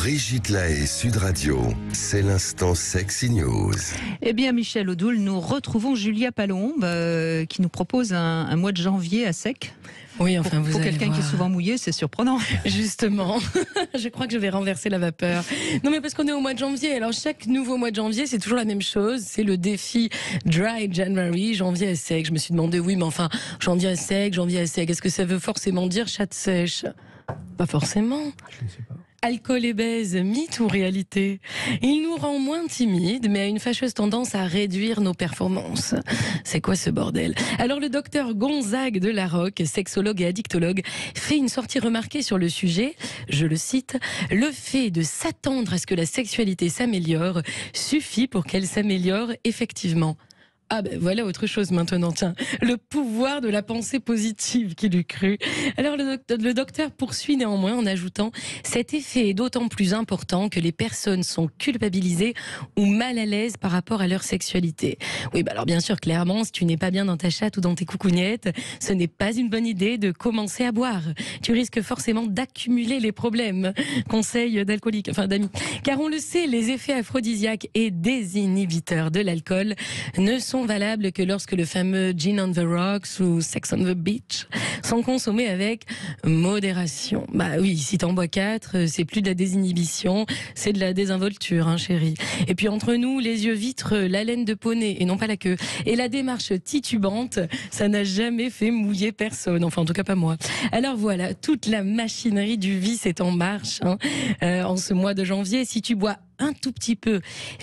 Brigitte Lahaie, Sud Radio, c'est l'instant Sexy News. Eh bien, Michel Odoul, nous retrouvons Julia Palombe qui nous propose un mois de janvier à sec. Oui, enfin, pour quelqu'un qui est souvent mouillé, c'est surprenant. Justement, je crois que je vais renverser la vapeur. Non, mais parce qu'on est au mois de janvier. Alors, chaque nouveau mois de janvier, c'est toujours la même chose. C'est le défi Dry January, janvier à sec. Je me suis demandé, oui, mais enfin, janvier à sec. Est-ce que ça veut forcément dire chatte sèche ? Pas forcément. Je ne sais pas. Alcool et baise, mythe ou réalité ? Il nous rend moins timides, mais a une fâcheuse tendance à réduire nos performances. C'est quoi ce bordel ? Alors le docteur Gonzague de Larocque, sexologue et addictologue, fait une sortie remarquée sur le sujet. Je le cite, « Le fait de s'attendre à ce que la sexualité s'améliore suffit pour qu'elle s'améliore effectivement. » Ah ben voilà autre chose maintenant, tiens, le pouvoir de la pensée positive qu'il eût cru. Alors le docteur poursuit néanmoins en ajoutant « Cet effet est d'autant plus important que les personnes sont culpabilisées ou mal à l'aise par rapport à leur sexualité. » Oui, bah alors bien sûr, clairement, si tu n'es pas bien dans ta chatte ou dans tes coucougnettes, ce n'est pas une bonne idée de commencer à boire. Tu risques forcément d'accumuler les problèmes. Conseil d'alcoolique, enfin d'amis. Car on le sait, les effets aphrodisiaques et désinhibiteurs de l'alcool ne sont valables que lorsque le fameux gin on the rocks ou sex on the beach sont consommés avec modération. Bah oui, si t'en bois 4, c'est plus de la désinhibition, c'est de la désinvolture, hein, chérie. Et puis entre nous, les yeux vitreux, la laine de poney et non pas la queue, et la démarche titubante, ça n'a jamais fait mouiller personne, enfin en tout cas pas moi. Alors voilà, toute la machinerie du vice est en marche, hein, en ce mois de janvier. Si tu bois un tout petit peu,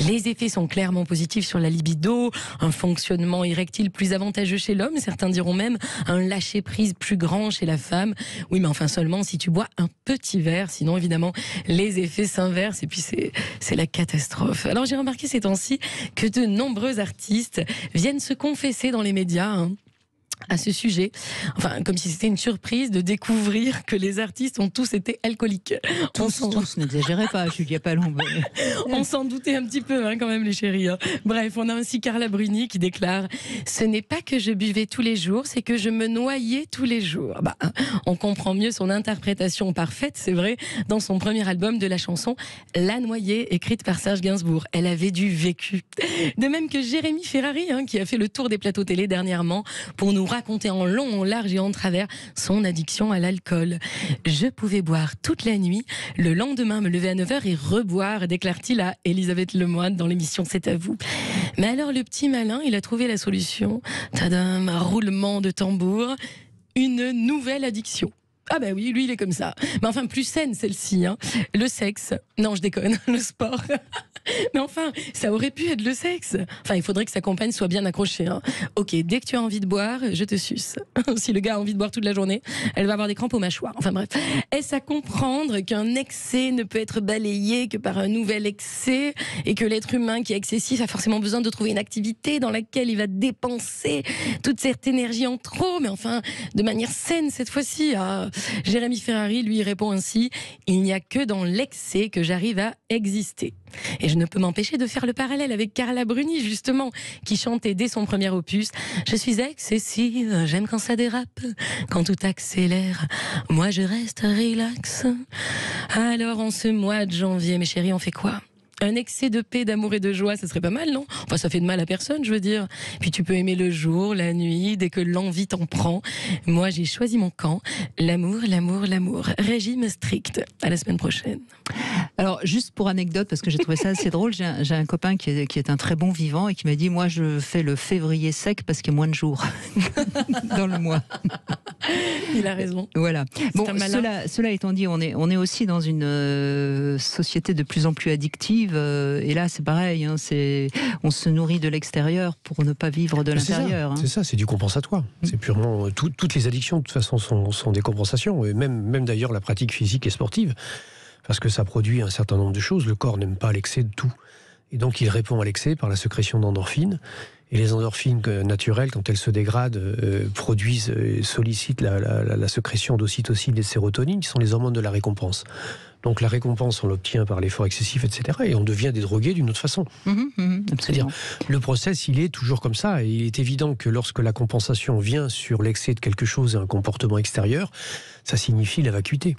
les effets sont clairement positifs sur la libido, un fonctionnement érectile plus avantageux chez l'homme, certains diront même un lâcher-prise plus grand chez la femme. Oui, mais enfin seulement si tu bois un petit verre, sinon évidemment les effets s'inversent et puis c'est la catastrophe. Alors j'ai remarqué ces temps-ci que de nombreux artistes viennent se confesser dans les médias, hein, à ce sujet, enfin comme si c'était une surprise de découvrir que les artistes ont tous été alcooliques. Tous, n'exagérez pas, Julia Palombe. On s'en doutait un petit peu, hein, quand même les chéris. Hein. Bref, on a ainsi Carla Bruni qui déclare « Ce n'est pas que je buvais tous les jours, c'est que je me noyais tous les jours. » Bah, on comprend mieux son interprétation parfaite, c'est vrai, dans son premier album de la chanson « La noyée » écrite par Serge Gainsbourg. Elle avait du vécu. De même que Jérémy Ferrari, hein, qui a fait le tour des plateaux télé dernièrement pour nous raconter en long, en large et en travers son addiction à l'alcool. « Je pouvais boire toute la nuit, le lendemain me lever à 9h et reboire », déclare-t-il à Elisabeth Lemoine dans l'émission C'est à vous. Mais alors le petit malin, il a trouvé la solution. Tadam, un roulement de tambour, une nouvelle addiction. Ah bah oui, lui il est comme ça. Mais enfin plus saine celle-ci, hein. Le sexe. Non, je déconne, le sport. Mais enfin, ça aurait pu être le sexe. Enfin, il faudrait que sa compagne soit bien accrochée, hein. Ok, dès que tu as envie de boire, je te suce. Si le gars a envie de boire toute la journée, elle va avoir des crampes aux mâchoires. Enfin bref. Est-ce à comprendre qu'un excès ne peut être balayé que par un nouvel excès et que l'être humain qui est excessif a forcément besoin de trouver une activité dans laquelle il va dépenser toute cette énergie en trop, mais enfin, de manière saine cette fois-ci. Ah. Jérémy Ferrari lui répond ainsi « Il n'y a que dans l'excès que j'arrive à exister ». Et je ne peux m'empêcher de faire le parallèle avec Carla Bruni, justement, qui chantait dès son premier opus « Je suis excessive, j'aime quand ça dérape, quand tout accélère, moi je reste relax ». Alors en ce mois de janvier, mes chéris, on fait quoi ? Un excès de paix, d'amour et de joie, ça serait pas mal, non ? Enfin, ça fait de mal à personne, je veux dire. Puis tu peux aimer le jour, la nuit, dès que l'envie t'en prend. Moi, j'ai choisi mon camp. L'amour, l'amour, l'amour. Régime strict. À la semaine prochaine. Alors, juste pour anecdote, parce que j'ai trouvé ça assez drôle, j'ai un copain qui est un très bon vivant et qui m'a dit « Moi, je fais le février sec parce qu'il y a moins de jours dans le mois. » Il a raison. Voilà. Bon, cela étant dit, on est aussi dans une société de plus en plus addictive. Et là, c'est pareil. Hein, on se nourrit de l'extérieur pour ne pas vivre de l'intérieur. C'est ça, c'est du compensatoire. C'est purement toutes les addictions de toute façon sont des compensations. Et même d'ailleurs la pratique physique et sportive, parce que ça produit un certain nombre de choses. Le corps n'aime pas l'excès de tout, et donc il répond à l'excès par la sécrétion d'endorphines. Et les endorphines naturelles, quand elles se dégradent, produisent, sollicitent la sécrétion d'ocytocine et de sérotonine, qui sont les hormones de la récompense. Donc la récompense, on l'obtient par l'effort excessif, etc. Et on devient des drogués d'une autre façon. C'est-à-dire, le process, il est toujours comme ça. Et il est évident que lorsque la compensation vient sur l'excès de quelque chose et un comportement extérieur, ça signifie la vacuité.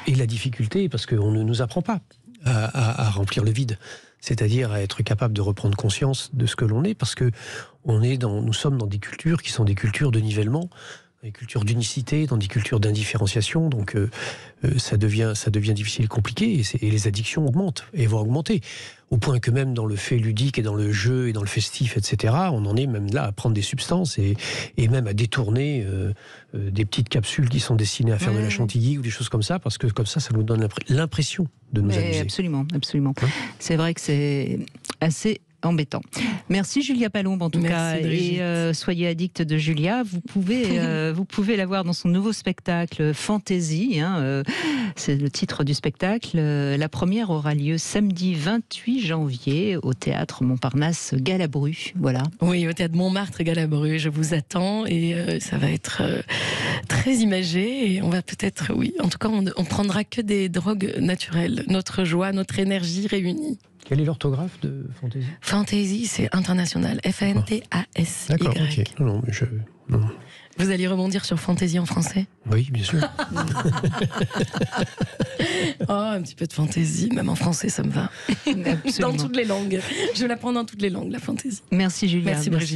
Et la difficulté, parce qu'on ne nous apprend pas à remplir le vide, c'est-à-dire à être capable de reprendre conscience de ce que l'on est, parce que nous sommes dans des cultures qui sont des cultures de nivellement, des cultures d'unicité, dans des cultures d'indifférenciation, donc ça devient difficile et compliqué, et les addictions augmentent, et vont augmenter, au point que même dans le fait ludique et dans le jeu et dans le festif, etc., on en est même là à prendre des substances et même à détourner des petites capsules qui sont destinées à faire de la chantilly ou des choses comme ça, parce que comme ça nous donne l'impression de nous amuser. Absolument, absolument. C'est vrai que c'est assez embêtant. Merci Julia Palombe en tout cas, et soyez addict de Julia. Vous pouvez la voir dans son nouveau spectacle Fantaisie, c'est le titre du spectacle. La première aura lieu samedi 28 janvier au théâtre Montparnasse Galabru. Voilà. Oui, au théâtre Montmartre Galabru, je vous attends, et ça va être très imagé, et on va peut-être, en tout cas on prendra que des drogues naturelles, notre joie, notre énergie réunie. Quelle est l'orthographe de Fantaisie ? Fantaisie, c'est international. F-A-N-T-A-S-Y. D'accord, ok. Non. Vous allez rebondir sur Fantaisie en français ? Oui, bien sûr. Un petit peu de fantaisie, même en français, ça me va. Absolument. Dans toutes les langues. Je la prends dans toutes les langues, la fantaisie. Merci Julia. Merci Brigitte.